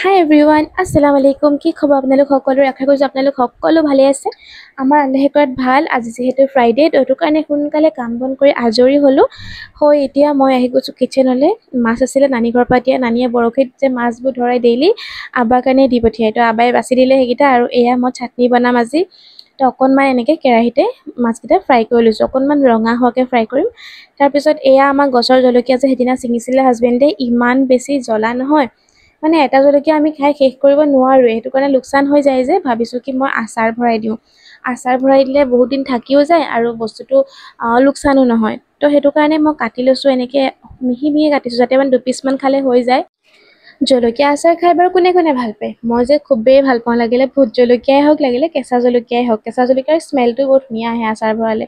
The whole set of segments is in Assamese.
হাই এভৰিৱান, আসসালামু আলাইকুম। কি খবৰ আপোনালোক সকলোৰে? আশা কৰিছোঁ আপোনালোক সকলো ভালে আছে। আমাৰ আল্লাহে কৰাত ভাল। আজি যিহেতু ফ্ৰাইডে, সেইটো কাৰণে সোনকালে কাম বন কৰি আজৰি হ'লোঁ। এতিয়া মই আহি গৈছোঁ কিটচেনলৈ। মাছ আছিলে নানী ঘৰৰ পৰা দিয়া। নানীয়ে বৰশীত যে মাছবোৰ ধৰাই ডেইলি আবাৰ কাৰণে দি পঠিয়াই। তো আবাই বাছি দিলে সেইকেইটা, আৰু এয়া মই চাটনি বনাম আজি। তো অকণমান এনেকৈ কেৰাহীতে মাছকেইটা ফ্ৰাই কৰি লৈছোঁ। অকণমান ৰঙা হোৱাকৈ ফ্ৰাই কৰিম। তাৰপিছত এয়া আমাৰ গছৰ জলকীয়া যে সেইদিনা ছিঙিছিলে হাজবেণ্ডে, ইমান বেছি জ্বলা নহয়। মানে এটা জলকীয়া আমি খাই শেষ কৰিব নোৱাৰোঁ, সেইটো কাৰণে লোকচান হৈ যায় যে ভাবিছোঁ কি মই আচাৰ ভৰাই দিওঁ। আচাৰ ভৰাই দিলে বহুত দিন থাকিও যায় আৰু বস্তুটো লোকচানো নহয়। তো সেইটো কাৰণে মই কাটি লৈছোঁ, এনেকৈ মিহি মিহি কাটিছোঁ যাতে মানে দুপিচমান খালে হৈ যায়। জলকীয়া আচাৰ খাই বাৰু কোনে কোনে ভাল পায়? মই যে খুবেই ভাল পাওঁ। লাগিলে ভোট জলকীয়াই হওক, লাগিলে কেঁচা জলকীয়াই হওক। কেঁচা জলকীয়াৰ স্মেলটো বহুত ধুনীয়া আহে আচাৰ ভৰালে।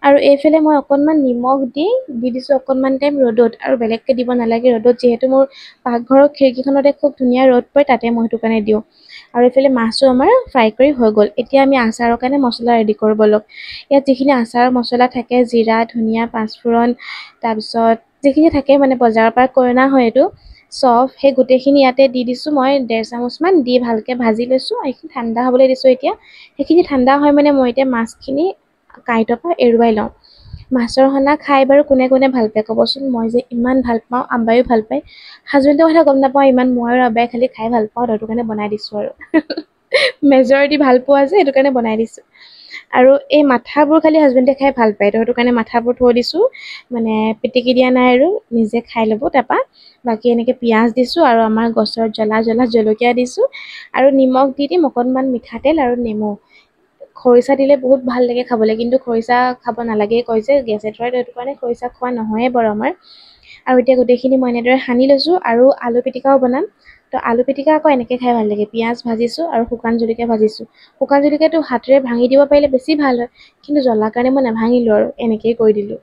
আৰু এইফালে মই অকণমান নিমখ দি দিছোঁ অকণমান টাইম ৰ'দত, আৰু বেলেগকৈ দিব নালাগে ৰ'দত, যিহেতু মোৰ পাকঘৰৰ খিৰিকীখনতে খুব ধুনীয়া ৰ'দ পৰে, তাতে মই সেইটো কাৰণে দিওঁ। আৰু এইফালে মাছটো আমাৰ ফ্ৰাই কৰি হৈ গ'ল। এতিয়া আমি আচাৰৰ কাৰণে মছলা ৰেডি কৰিব লওক। ইয়াত যিখিনি আচাৰৰ মছলা থাকে, জিৰা, ধনিয়া, পাঁচফোৰণ, তাৰপিছত যিখিনি থাকে মানে বজাৰৰ পৰা কৰি অনা হয় এইটো চব, সেই গোটেইখিনি ইয়াতে দি দিছোঁ মই 1.5 চামুচমান দি ভালকৈ ভাজি লৈছোঁ। এইখিনি ঠাণ্ডা হ'বলৈ দিছোঁ এতিয়া। সেইখিনি ঠাণ্ডা হয় মানে মই এতিয়া মাছখিনি কাঁইটৰ পৰা এৰুৱাই লওঁ। মাছৰ সনা খাই বাৰু কোনে কোনে ভাল পায় ক'বচোন? মই যে ইমান ভাল পাওঁ, আম্বায়ো ভাল পায়। হাজবেণ্ডৰ কথা গম নাপাওঁ ইমান, মই আৰু আব্বাই খালি খাই ভাল পাওঁ, সেইটো কাৰণে বনাই দিছোঁ আৰু মেজৰিটি ভাল পোৱা যে সেইটো কাৰণে বনাই দিছোঁ। আৰু এই মাথাবোৰ খালি হাজবেণ্ডে খাই ভাল পায়, তো সেইটো কাৰণে মাথাবোৰ থৈ দিছোঁ, মানে পিটিকি দিয়া নাই আৰু নিজে খাই ল'ব। তাৰপৰা বাকী এনেকৈ পিঁয়াজ দিছোঁ আৰু আমাৰ গছৰ জ্বলা জলকীয়া দিছোঁ, আৰু নিমখ দি দিম, অকণমান মিঠাতেল আৰু নেমু। খৰিচা দিলে বহুত ভাল লাগে খাবলৈ, কিন্তু খৰিচা খাব নালাগে কয় যে গেছে ধৰে, সেইটো কাৰণে খৰিচা খোৱা নহয়ে বাৰু আমাৰ। আৰু এতিয়া গোটেইখিনি মই এনেদৰে সানি লৈছোঁ, আৰু আলু পিটিকাও বনাম। তো আলু পিটিকা আকৌ এনেকৈ খাই ভাল লাগে। পিঁয়াজ ভাজিছোঁ আৰু শুকান জলকীয়া ভাজিছোঁ। শুকান জলকীয়াটো হাতেৰে ভাঙি দিব পাৰিলে বেছি ভাল হয়, কিন্তু জ্বলাৰ কাৰণে মই নাভাঙিলোঁ আৰু এনেকৈয়ে কৰি দিলোঁ।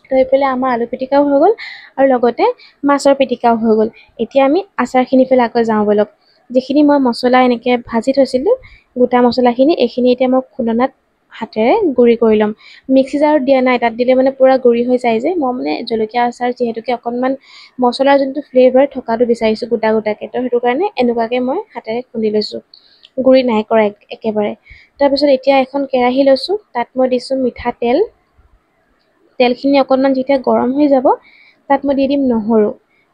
তো এইফালে আমাৰ আলু পিটিকাও হৈ গ'ল, আৰু লগতে মাছৰ পিটিকাও হৈ গ'ল। এতিয়া আমি আচাৰখিনি ফালে আকৌ যাওঁ ব'লক। যিখিনি মই মছলা এনেকৈ ভাজি থৈছিলোঁ, গোটা মছলাখিনি, এইখিনি এতিয়া মই খুন্দনাত হাতেৰে গুড়ি কৰি ল'ম। মিক্সি জাৰত দিয়া নাই, তাত দিলে মানে পূৰা গুড়ি হৈ যায় যে। মই মানে জলকীয়া আচাৰ যিহেতুকে অকণমান মছলাৰ যোনটো ফ্লেভাৰ থকাটো বিচাৰিছোঁ গোটা গোটাকৈ, তো সেইটো কাৰণে এনেকুৱাকৈ মই হাতেৰে খুন্দি লৈছোঁ, গুড়ি নাই কৰা একেবাৰে। তাৰপিছত এতিয়া এখন কেৰাহী লৈছোঁ, তাত মই দিছোঁ মিঠাতেল। তেলখিনি অকণমান যেতিয়া গৰম হৈ যাব, তাত মই দি দিম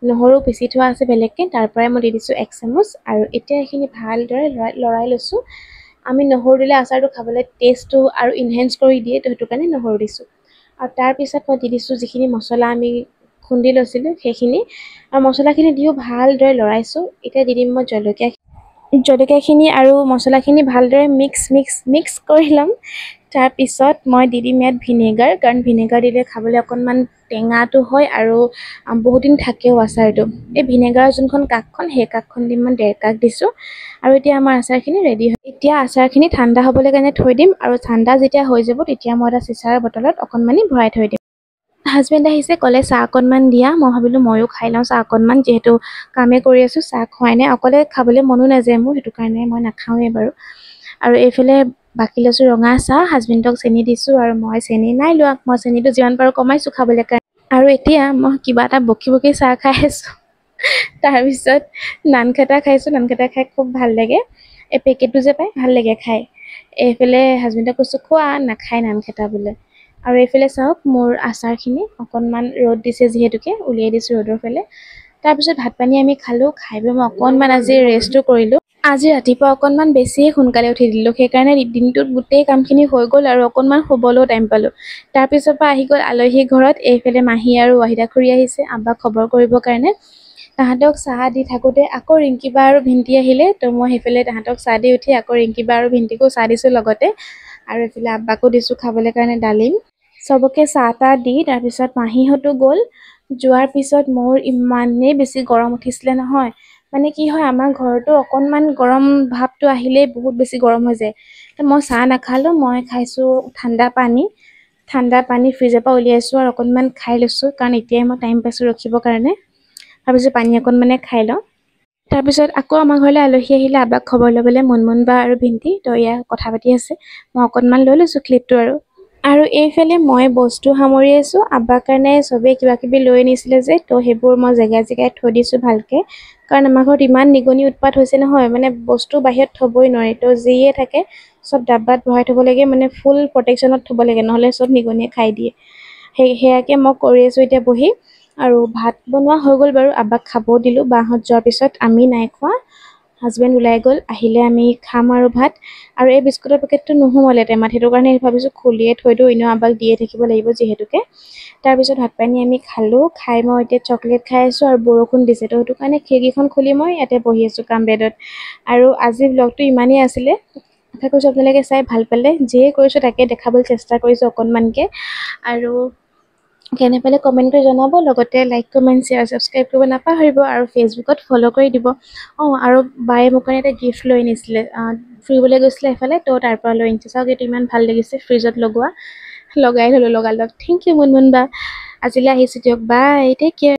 নহৰু পিচি থোৱা আছে বেলেগকৈ, তাৰ পৰাই মই দি দিছোঁ 1 চামুচ। আৰু এতিয়া এইখিনি ভালদৰে লৰাই লৈছোঁ। আমি নহৰু দিলে আচাৰটো খাবলৈ টেষ্টটো আৰু ইনহেঞ্চ কৰি দিয়ে, তো সেইটো কাৰণে নহৰু দিছোঁ। আৰু তাৰপিছত মই দি দিছোঁ যিখিনি মছলা আমি খুন্দি লৈছিলোঁ সেইখিনি, আৰু মছলাখিনি দিও ভালদৰে লৰাইছোঁ। এতিয়া দি দিম মই জলকীয়াখিনি আৰু মছলাখিনি ভালদৰে মিক্স কৰি ল'ম। তাৰপিছত মই দি দিম ইয়াত ভিনেগাৰ, কাৰণ ভিনেগাৰ দিলে খাবলৈ অকণমান টেঙাটো হয়, আৰু বহুত দিন থাকেও আচাৰটো। এই ভিনেগাৰৰ যোনখন কাপখন, সেই কাপখন দি মই 1.5 কাপ দিছোঁ। আৰু এতিয়া আমাৰ আচাৰখিনি ৰেডি হয়। এতিয়া আচাৰখিনি ঠাণ্ডা হ'বলৈ কাৰণে থৈ দিম, আৰু ঠাণ্ডা যেতিয়া হৈ যাব তেতিয়া মই এটা চিচাৰ বটলত অকণমানি ভৰাই থৈ দিম। হাজবেণ্ড আহিছে, ক'লে চাহ অকণমান দিয়া। মই ভাবিলোঁ ময়ো খাই লওঁ চাহ অকণমান, যিহেতু কামেই কৰি আছোঁ, চাহ খোৱাই নাই। অকলে খাবলৈ মনো নাযায় মোৰ, সেইটো কাৰণে মই নাখাওঁৱেই বাৰু। আৰু এইফালে বাকি লৈছোঁ ৰঙা চাহ, হাজবেণ্ডক চেনি দিছোঁ, আৰু মই চেনি নাই লোৱা। মই চেনিটো যিমান পাৰোঁ কমাইছোঁ খাবলৈ কাৰণে। আৰু এতিয়া মই কিবা এটা বকি চাহ খাই আছোঁ। তাৰপিছত নানখেতা খাইছোঁ, নানখেতা খাই খুব ভাল লাগে। এই পেকেটটো যে পায়, ভাল লাগে খাই। এইফালে হাজবেণ্ডক কৈছোঁ খোৱা, নাখায় নানখেতা বোলে। আৰু এইফালে চাওক মোৰ আচাৰখিনি অকণমান ৰ'দ দিছে যিহেতুকে উলিয়াই দিছোঁ ৰ'দৰ ফালে। তাৰপিছত ভাত পানী আমি খালোঁ। খাই বৈ মই অকণমান আজি ৰেষ্টো কৰিলোঁ। আজি ৰাতিপুৱা অকণমান বেছিয়ে সোনকালে উঠি দিলোঁ, সেইকাৰণে দিনটোত গোটেই কামখিনি হৈ গ'ল, আৰু অকণমান শুবলৈও টাইম পালোঁ। তাৰপিছৰ পৰা আহি গ'ল আলহী ঘৰত। এইফালে মাহী আৰু ৱাহিদা খুৰী আহিছে আব্বাক খবৰ কৰিবৰ কাৰণে। তাহাঁতক চাহ দি থাকোঁতে আকৌ ৰিংকি বা আৰু ভিণ্টি আহিলে, তো মই সেইফালে তাহাঁতক চাহ দি উঠি আকৌ ৰিংকি বা আৰু ভিণ্টিকো চাহ দিছোঁ লগতে। আৰু এইফালে আব্বাকো দিছোঁ খাবলৈ কাৰণে ডালিম। চবকে চাহ তাহ দি তাৰপিছত মাহীহঁতো গ'ল। যোৱাৰ পিছত মোৰ ইমানেই বেছি গৰম উঠিছিলে নহয়, মানে কি হয় আমাৰ ঘৰটো অকণমান গৰম ভাৱটো আহিলেই বহুত বেছি গৰম হৈ যায়। তো মই চাহ নাখালোঁ, মই খাইছোঁ ঠাণ্ডা পানী ফ্ৰিজৰ পৰা উলিয়াইছোঁ আৰু অকণমান খাই লৈছোঁ, কাৰণ এতিয়াই মই টাইম পাইছোঁ ৰখিবৰ কাৰণে। ভাবিছোঁ পানী অকণমানে খাই লওঁ। তাৰপিছত আকৌ আমাৰ ঘৰলৈ আলহী আহিলে, আব্বাক খবৰ ল'বলৈ মুনমুন বা আৰু ভিণ্টি, তো এয়া কথা পাতি আছে। মই অকণমান লৈ লৈছোঁ ক্লিপটো আৰু। আৰু এইফালে মই বস্তু সামৰি আছোঁ। আব্বাৰ কাৰণে চবেই কিবা কিবি লৈ আনিছিলে যে, তো সেইবোৰ মই জেগাই জেগাই থৈ দিছোঁ ভালকৈ। কাৰণ আমাৰ ঘৰত ইমান নিগনি উৎপাত হৈছে নহয়, মানে বস্তু বাহিৰত থ'বই নোৱাৰি। তো যিয়ে থাকে চব ডাব্বাত ভৰাই থ'ব লাগে, মানে ফুল প্ৰটেকশ্যনত থ'ব লাগে, নহ'লে চব নিগনিয়ে খাই দিয়ে। সেয়াকে মই কৰি আছোঁ এতিয়া বহি। আৰু ভাত বনোৱা হৈ গ'ল বাৰু, আব্বাক খাবও দিলোঁ। বাহঁত যোৱাৰ পিছত আমি নাই খোৱা, হাজবেণ্ড ওলাই গ'ল, আহিলে আমি খাম আৰু ভাত। আৰু এই বিস্কুটৰ পেকেটটো নোসোমালে টেমাত, সেইটো কাৰণে ভাবিছোঁ খুলিয়ে থৈ দিওঁ, এনেও আব্বাক দিয়ে থাকিব লাগিব যিহেতুকে। তাৰপিছত ভাত পানী আমি খালোঁ, খাই মই এতিয়া চকলেট খাই আছোঁ আৰু বৰষুণ দিছে, তো সেইটো কাৰণে খিৰিকীখন খুলি মই ইয়াতে বহি আছোঁ কাম বেডত। আৰু আজিৰ ব্লগটো ইমানেই আছিলে, আশা কৰিছোঁ আপোনালোকে চাই ভাল পালে। যিয়ে কৰিছোঁ তাকে দেখাবলৈ চেষ্টা কৰিছোঁ অকণমানকৈ। আৰু কেনে পালে কমেণ্ট কৰি জনাব, লগতে লাইক কমেণ্ট শ্বেয়াৰ ছাবস্ক্ৰাইব কৰিব নাপাহৰিব, আৰু ফেচবুকত ফ'ল' কৰি দিব। আৰু বায়ে মোৰ কাৰণে এটা গিফ্ট লৈ আনিছিলে, ফুৰিবলৈ গৈছিলে এফালে, তো তাৰ পৰা লৈ আনিছে। চাওক এইটো ইমান ভাল লাগিছে, ফ্ৰিজত লগাই থ'লোঁ লগালগ। থেংক ইউ মুনমুন বা। আজিলৈ আহিছোঁ দিয়ক, বাই, টেক কেয়াৰ।